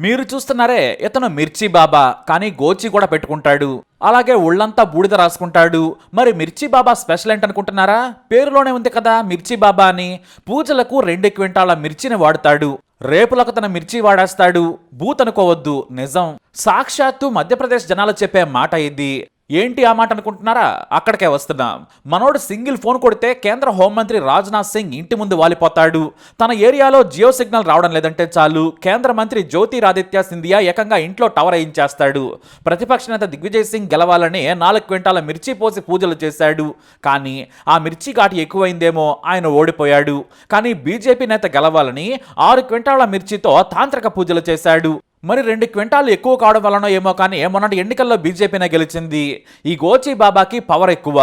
మీరు చూస్తున్నారే ఇతను మిర్చి బాబా, కానీ గోచి కూడా పెట్టుకుంటాడు. అలాగే ఒళ్ళంతా బూడిద రాసుకుంటాడు. మరి మిర్చి బాబా స్పెషల్ ఏంటనుకుంటున్నారా? పేరులోనే ఉంది కదా మిర్చి బాబా అని. పూజలకు 2 క్వింటాల మిర్చిని వాడతాడు. రేపులకు తన మిర్చి వాడేస్తాడు. బూత్ అనుకోవద్దు, నిజం. సాక్షాత్తు మధ్యప్రదేశ్ జనాలు చెప్పే మాట ఇది. ఏంటి ఆ మాట అనుకుంటున్నారా? అక్కడికే వస్తున్నాం. మనోడు సింగిల్ ఫోన్ కొడితే కేంద్ర హోంమంత్రి రాజ్నాథ్ సింగ్ ఇంటి ముందు వాలిపోతాడు. తన ఏరియాలో జియో సిగ్నల్ రావడం లేదంటే చాలు, కేంద్ర మంత్రి జ్యోతిరాదిత్య సింధియా ఏకంగా ఇంట్లో టవర్ వేయించేస్తాడు. ప్రతిపక్ష నేత దిగ్విజయ్ సింగ్ గెలవాలని 4 క్వింటాల మిర్చి పోసి పూజలు చేశాడు. కానీ ఆ మిర్చి ఘాటు ఎక్కువైందేమో ఆయన ఓడిపోయాడు. కానీ బీజేపీ నేత గెలవాలని 6 క్వింటాల మిర్చితో తాంత్రిక పూజలు చేశాడు. మరి 2 క్వింటాలు ఎక్కువ కావడం వలన ఏమో కానీ మొన్నటి ఎన్నికల్లో బీజేపీనే గెలిచింది. ఈ గోచి బాబాకి పవర్ ఎక్కువ,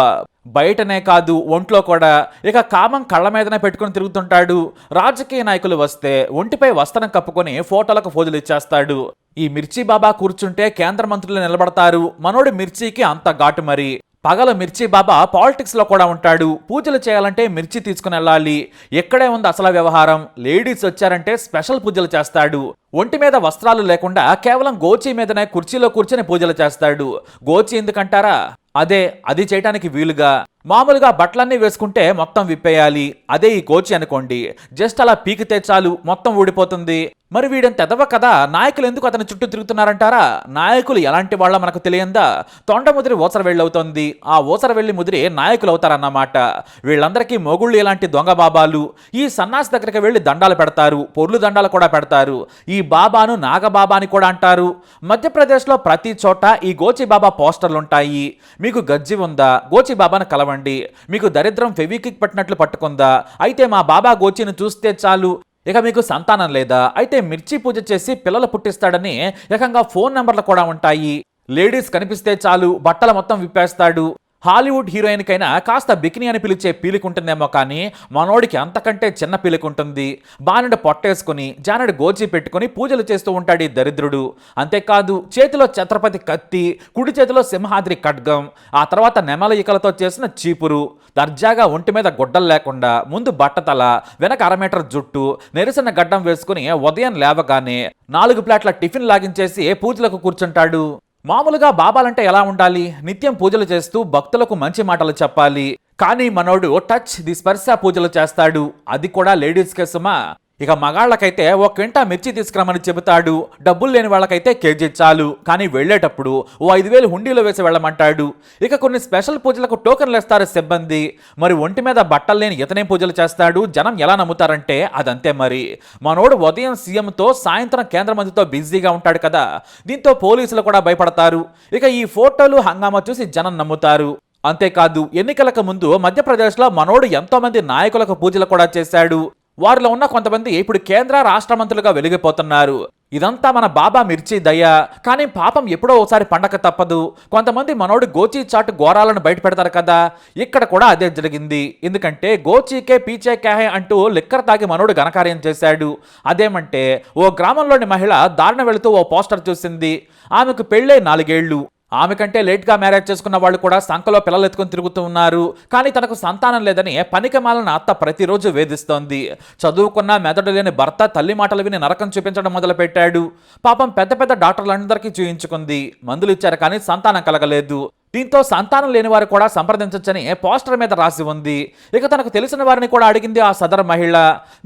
బయటనే కాదు ఒంట్లో కూడా. ఇక కామం కళ్ళ మీదనే పెట్టుకుని తిరుగుతుంటాడు. రాజకీయ నాయకులు వస్తే ఒంటిపై వస్త్రం కప్పుకొని ఫోటోలకు ఫోజులు ఇచ్చేస్తాడు. ఈ మిర్చి బాబా కూర్చుంటే కేంద్ర మంత్రులు నిలబడతారు. మనోడి మిర్చికి అంత ఘాటు. మరి పగల మిర్చి బాబా పాలిటిక్స్ లో కూడా ఉంటాడు. పూజలు చేయాలంటే మిర్చి తీసుకుని వెళ్ళాలి. ఎక్కడే ఉంది అసలు వ్యవహారం? లేడీస్ వచ్చారంటే స్పెషల్ పూజలు చేస్తాడు. ఒంటి మీద వస్త్రాలు లేకుండా కేవలం గోచి మీదనే కుర్చీలో కూర్చొని పూజలు చేస్తాడు. గోచి ఎందుకంటారా? అది చేయటానికి వీలుగా. మామూలుగా బట్టలన్నీ వేసుకుంటే మొత్తం విప్పేయాలి. అదే ఈ గోచి అనుకోండి, జస్ట్ అలా పీకితే చాలు మొత్తం ఊడిపోతుంది. మరి వీడంత ఎదవ కదా, నాయకులు ఎందుకు అతని చుట్టూ తిరుగుతున్నారంటారా? నాయకులు ఎలాంటి వాళ్ళ మనకు తెలియందా? తొండ ముదిరి ఓసర వెళ్ళవుతోంది. ఆ ఓసర వెళ్ళి ముదిరి నాయకులు అవుతారన్నమాట. వీళ్ళందరికీ మొగుళ్ళు ఎలాంటి దొంగ బాబాలు. ఈ సన్నాసి దగ్గరికి వెళ్ళి దండాలు పెడతారు, పొర్లు దండాలు కూడా పెడతారు. ఈ బాబాను నాగబాబా అని కూడా అంటారు. మధ్యప్రదేశ్లో ప్రతి చోట ఈ గోచి బాబా పోస్టర్లుంటాయి. మీకు గజ్జి ఉందా? గోచి బాబాను కలవండి. మీకు దరిద్రం ఫెవికిక్ పట్టినట్లు పట్టుకుందా? అయితే మా బాబా గోచిని చూస్తే చాలు. ఇక మీకు సంతానం లేదా? అయితే మిర్చి పూజ చేసి పిల్లలు పుట్టిస్తాడని ఏకంగా ఫోన్ నెంబర్లు కూడా ఉంటాయి. లేడీస్ కనిపిస్తే చాలు బట్టలు మొత్తం విప్పేస్తాడు. హాలీవుడ్ హీరోయిన్ కైనా కాస్త బికినీ అని పిలిచే పీలికుంటుందేమో కానీ మనోడికి అంతకంటే చిన్న పీలికుంటుంది. బానుడు పొట్టేసుకుని జానడు గోచి పెట్టుకుని పూజలు చేస్తూ ఉంటాడు ఈ దరిద్రుడు. అంతేకాదు చేతిలో ఛత్రపతి కత్తి, కుడి చేతిలో సింహాద్రి ఖడ్గం, ఆ తర్వాత నెమల ఈకలతో చేసిన చీపురు. దర్జాగా ఒంటి మీద గుడ్డలు లేకుండా ముందు బట్టతల, వెనక 1/2 మీటర్ జుట్టు, నెరిసిన గడ్డం వేసుకుని ఉదయం లేవగానే 4 ప్లేట్ల టిఫిన్ లాగించేసి పూజలకు కూర్చుంటాడు. మామూలుగా బాబాలంటే ఎలా ఉండాలి? నిత్యం పూజలు చేస్తూ భక్తులకు మంచి మాటలు చెప్పాలి. కానీ మనోడు టచ్ ది స్పర్శ పూజలు చేస్తాడు. అది కూడా లేడీస్కే సుమా. ఇక మగాళ్ళకైతే 1 క్వింటా మిర్చి తీసుకురమని చెబుతాడు. డబ్బులు లేని వాళ్ళకైతే కేజీ చాలు. కానీ వెళ్లేటప్పుడు 5,000 హుండీలో వేసి వెళ్ళమంటాడు. ఇక కొన్ని స్పెషల్ పూజలకు టోకెన్లు వేస్తారు సిబ్బంది. మరి ఒంటి మీద బట్టలు లేని ఇతనేం పూజలు చేస్తాడు? జనం ఎలా నమ్ముతారంటే అదంతే. మరి మనోడు ఉదయం సీఎంతో, సాయంత్రం కేంద్ర మంత్రితో బిజీగా ఉంటాడు కదా, దీంతో పోలీసులు కూడా భయపడతారు. ఇక ఈ ఫోటోలు హంగామా చూసి జనం నమ్ముతారు. అంతేకాదు ఎన్నికలకు ముందు మధ్యప్రదేశ్లో మనోడు ఎంతో మంది నాయకులకు పూజలు కూడా చేశాడు. వారిలో ఉన్న కొంతమంది ఇప్పుడు కేంద్ర రాష్ట్ర మంత్రులుగా వెలిగిపోతున్నారు. ఇదంతా మన బాబా మిర్చి దయ. కానీ పాపం ఎప్పుడో ఒకసారి పండగ తప్పదు. కొంతమంది మనోడు గోచి చాటు ఘోరాలను బయట పెడతారు కదా, ఇక్కడ కూడా అదే జరిగింది. ఎందుకంటే గోచీకే పీచే క్యాహే అంటూ లిక్కర్ తాగి మనోడు ఘనకార్యం చేశాడు. అదేమంటే ఓ గ్రామంలోని మహిళ దారిన వెళుతూ ఓ పోస్టర్ చూసింది. ఆమెకు పెళ్ళై 4 ఏళ్లు. ఆమె కంటే లేట్గా మ్యారేజ్ చేసుకున్న వాళ్ళు కూడా సంఖలో పిల్లలు ఎత్తుకొని తిరుగుతూ ఉన్నారు. కానీ తనకు సంతానం లేదని పనికిమాలిన అత్త ప్రతిరోజు వేధిస్తోంది. చదువుకున్న మెదడు లేని భర్త తల్లి మాటలు విని నరకం చూపించడం మొదలుపెట్టాడు. పాపం పెద్ద పెద్ద డాక్టర్లందరికీ చూయించుకుంది. మందులు ఇచ్చారు కానీ సంతానం కలగలేదు. దీంతో సంతానం లేని వారు కూడా సంప్రదించొచ్చని పోస్టర్ మీద రాసి ఉంది. ఇక తనకు తెలిసిన వారిని కూడా అడిగింది ఆ సదరు మహిళ.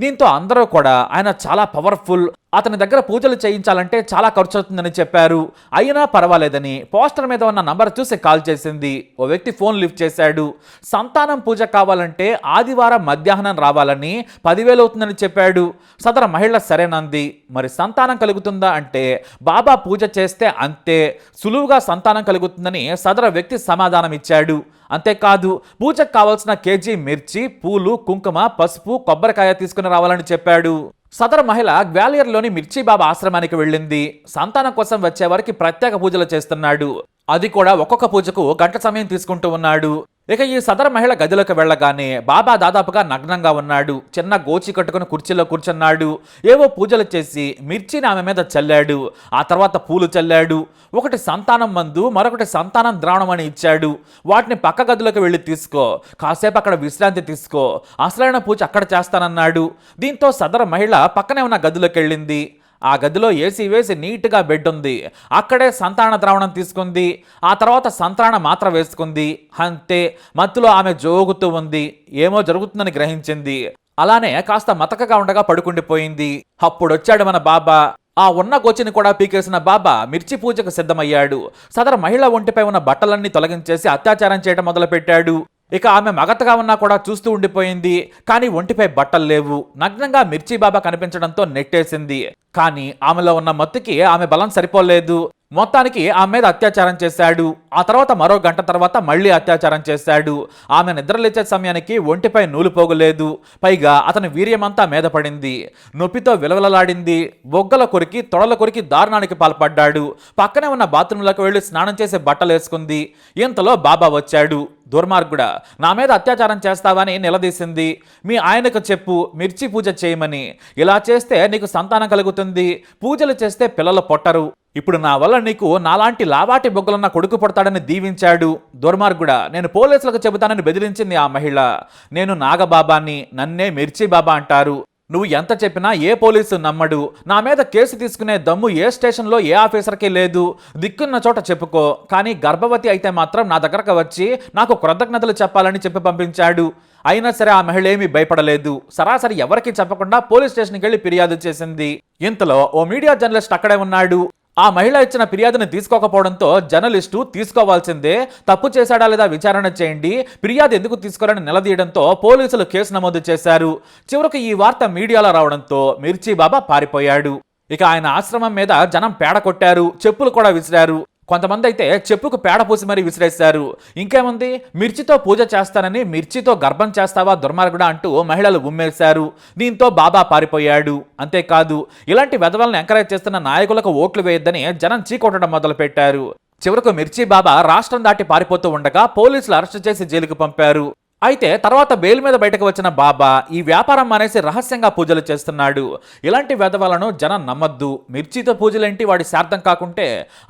దీంతో అందరూ కూడా ఆయన చాలా పవర్ఫుల్, అతని దగ్గర పూజలు చేయించాలంటే చాలా ఖర్చు అవుతుందని చెప్పారు. అయినా పర్వాలేదని పోస్టర్ మీద ఉన్న నంబర్ చూసి కాల్ చేసింది. ఓ వ్యక్తి ఫోన్ లిఫ్ట్ చేశాడు. సంతానం పూజ కావాలంటే ఆదివారం మధ్యాహ్నం రావాలని 10,000 అవుతుందని చెప్పాడు. సదరు మహిళ సరేనంది. మరి సంతానం కలుగుతుందా అంటే బాబా పూజ చేస్తే అంతే సులువుగా సంతానం కలుగుతుందని సదరు వ్యక్తి సమాధానం ఇచ్చాడు. అంతేకాదు పూజకు కావాల్సిన కేజీ మిర్చి, పూలు, కుంకుమ, పసుపు, కొబ్బరికాయ తీసుకుని రావాలని చెప్పాడు. సదరు మహిళ గ్వాలియర్లోని మిర్చి బాబా ఆశ్రమానికి వెళ్ళింది. సంతానం కోసం వచ్చే వారికి ప్రత్యేక పూజలు చేస్తున్నాడు. అది కూడా ఒక్కొక్క పూజకు 1 గంట సమయం తీసుకుంటూ ఉన్నాడు. ఇక ఈ సదరు మహిళ గదిలోకి వెళ్ళగానే బాబా దాదాపుగా నగ్నంగా ఉన్నాడు. చిన్న గోచి కట్టుకుని కుర్చీలో కూర్చున్నాడు. ఏవో పూజలు చేసి మిర్చిని ఆమె మీద చల్లాడు. ఆ తర్వాత పూలు చల్లాడు. ఒకటి సంతానం మందు, మరొకటి సంతానం ద్రావణం అని ఇచ్చాడు. వాటిని పక్క గదిలోకి వెళ్ళి తీసుకో, కాసేపు అక్కడ విశ్రాంతి తీసుకో, అసలైన పూజ అక్కడ చేస్తానన్నాడు. దీంతో సదరు మహిళ పక్కనే ఉన్న గదిలోకి వెళ్ళింది. ఆ గదిలో ఏసీ వేసి నీట్గా బెడ్ ఉంది. అక్కడే సంతాన ద్రావణం తీసుకుంది. ఆ తర్వాత సంతాన మాత్ర వేసుకుంది. అంతే, మత్తులో ఆమె జోగుతూ ఉంది. ఏమో జరుగుతుందని గ్రహించింది. అలానే కాస్త మతకగా ఉండగా పడుకుండిపోయింది. అప్పుడొచ్చాడు మన బాబా. ఆ ఉన్న గోచిని కూడా పీకేసిన బాబా మిర్చి పూజకు సిద్ధమయ్యాడు. సదరు మహిళ ఒంటిపై ఉన్న బట్టలన్నీ తొలగించేసి అత్యాచారం చేయడం మొదలుపెట్టాడు. ఇక ఆమె మగతగా ఉన్నా కూడా చూస్తూ ఉండిపోయింది. కానీ ఒంటిపై బట్టలు లేవు. నగ్నంగా మిర్చి బాబా కనిపించడంతో నెట్టేసింది. కానీ ఆమెలో ఉన్న మత్తుకి ఆమె బలం సరిపోలేదు. మొత్తానికి ఆమె మీద అత్యాచారం చేశాడు. ఆ తర్వాత మరో గంట తర్వాత మళ్ళీ అత్యాచారం చేశాడు. ఆమె నిద్రలేచే సమయానికి ఒంటిపై నూలు పోగులేదు. పైగా అతని వీర్యమంతా మీద పడింది. నొప్పితో విలవలలాడింది. బొగ్గల కొరికి తొడల కొరికి దారుణానికి పాల్పడ్డాడు. పక్కనే ఉన్న బాత్రూంలోకి వెళ్లి స్నానం చేసి బట్టలు వేసుకుంది. ఇంతలో బాబా వచ్చాడు. దుర్మార్గుడా, నా మీద అత్యాచారం చేస్తావని నిలదీసింది. మీ ఆయనకు చెప్పు మిర్చి పూజ చేయమని. ఇలా చేస్తే నీకు సంతానం కలుగుతుంది. పూజలు చేస్తే పిల్లలు పొట్టరు. ఇప్పుడు నా వల్ల నీకు నాలాంటి లావాటి బొగ్గలున్న కొడుకు పుడతాడని దీవించాడు. దుర్మార్గుడా, నేను పోలీసులకు చెబుతానని బెదిరించింది ఆ మహిళ. నేను నాగబాబాని, నన్నే మిర్చి బాబా అంటారు. నువ్వు ఎంత చెప్పినా ఏ పోలీసు నమ్మడు. నా మీద కేసు తీసుకునే దమ్ము ఏ స్టేషన్లో ఏ ఆఫీసర్కి లేదు. దిక్కున్న చోట చెప్పుకో, కానీ గర్భవతి అయితే మాత్రం నా దగ్గరకు వచ్చి నాకు కృతజ్ఞతలు చెప్పాలని చెప్పి పంపించాడు. అయినా సరే ఆ మహిళ ఏమీ భయపడలేదు. సరాసరి ఎవరికి చెప్పకుండా పోలీస్ స్టేషన్కి వెళ్ళి ఫిర్యాదు చేసింది. ఇంతలో ఓ మీడియా జర్నలిస్ట్ అక్కడే ఉన్నాడు. ఆ మహిళ ఇచ్చిన ఫిర్యాదును తీసుకోకపోవడంతో జర్నలిస్టు తీసుకోవాల్సిందే, తప్పు చేశాడా లేదా విచారణ చేయండి, ఫిర్యాదు ఎందుకు తీసుకోవాలని నిలదీయడంతో పోలీసులు కేసు నమోదు చేశారు. చివరకు ఈ వార్త మీడియాలో రావడంతో మిర్చి బాబా పారిపోయాడు. ఇక ఆయన ఆశ్రమం మీద జనం పేడ కొట్టారు, చెప్పులు కూడా విసిరారు. కొంతమంది అయితే చెప్పుకు పేడ పూసి మరీ విసిరేశారు. ఇంకేముంది, మిర్చితో పూజ చేస్తానని మిర్చితో గర్భం చేస్తావా దుర్మార్గుడా అంటూ మహిళలు ఉమ్మేశారు. దీంతో బాబా పారిపోయాడు. అంతేకాదు, ఇలాంటి వెధవలను ఎంకరేజ్ చేస్తున్న నాయకులకు ఓట్లు వేయొద్దని జనం చీకొట్టడం మొదలుపెట్టారు. చివరకు మిర్చి బాబా రాష్ట్రం దాటి పారిపోతూ ఉండగా పోలీసులు అరెస్టు చేసి జైలుకు పంపారు. అయితే తర్వాత బెయిల్ మీద బయటకు వచ్చిన బాబా ఈ వ్యాపారం మానేసి రహస్యంగా పూజలు చేస్తున్నాడు. ఇలాంటి వెధవలను జనం నమ్మద్దు. మిర్చితో పూజలేంటి, వాడి శార్థం కాకుంటే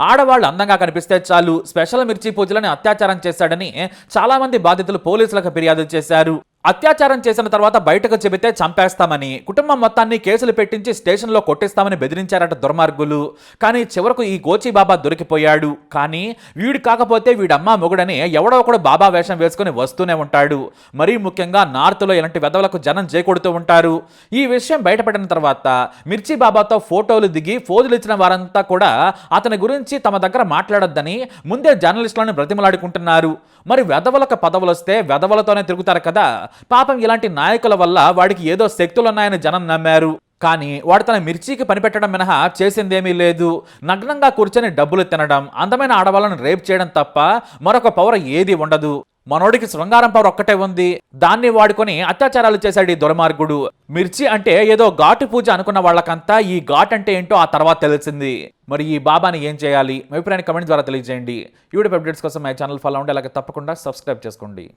ఆడవాళ్ళు అందంగా కనిపిస్తే చాలు స్పెషల్ మిర్చి పూజలని అత్యాచారం చేశాడని చాలా మంది బాధితులు పోలీసులకు ఫిర్యాదు చేశారు. అత్యాచారం చేసిన తర్వాత బయటకు చెబితే చంపేస్తామని, కుటుంబం మొత్తాన్ని కేసులు పెట్టించి స్టేషన్లో కొట్టిస్తామని బెదిరించారట దుర్మార్గులు. కానీ చివరకు ఈ గోచి బాబా దొరికిపోయాడు. కానీ వీడు కాకపోతే వీడమ్మ మొగుడని ఎవడో ఒకడు బాబా వేషం వేసుకుని వస్తూనే ఉంటాడు. మరీ ముఖ్యంగా నార్త్లో ఇలాంటి వెధవలకు జనం జేకొడుతూ ఉంటారు. ఈ విషయం బయటపడిన తర్వాత మిర్చి బాబాతో ఫోటోలు దిగి ఫోజులు ఇచ్చిన వారంతా కూడా అతని గురించి తమ దగ్గర మాట్లాడొద్దని ముందే జర్నలిస్టులను బ్రతిమలాడుకుంటున్నారు. మరి వెధవలకు పదవులు వస్తే వెధవలతోనే తిరుగుతారు కదా. పాపం ఇలాంటి నాయకుల వల్ల వాడికి ఏదో శక్తులున్నాయని జనం నమ్మారు. కానీ వాడు తన మిర్చికి పనిపెట్టడం మినహా చేసిందేమీ లేదు. నగ్నంగా కూర్చొని డబ్బులు తినడం, అందమైన ఆడవాళ్ళను రేప్ చేయడం తప్ప మరొక పవర్ ఏది ఉండదు. మనోడికి శృంగారం పవర్ ఒక్కటే ఉంది. దాన్ని వాడుకొని అత్యాచారాలు చేశాడు ఈ దుర్మార్గుడు. మిర్చి అంటే ఏదో ఘాటు పూజ అనుకున్న వాళ్ళకంతా ఈ ఘాట్ అంటే ఏంటో ఆ తర్వాత తెలిసింది. మరి ఈ బాబాని ఏం చేయాలి? మీ అభిప్రాయాన్ని కమెంట్ ద్వారా తెలియజేయండి. ఈ వీడియో అప్డేట్స్ కోసం మై ఛానల్ ఫాలో అవ్వండి. అలాగే తప్పకుండా సబ్స్క్రైబ్ చేసుకోండి.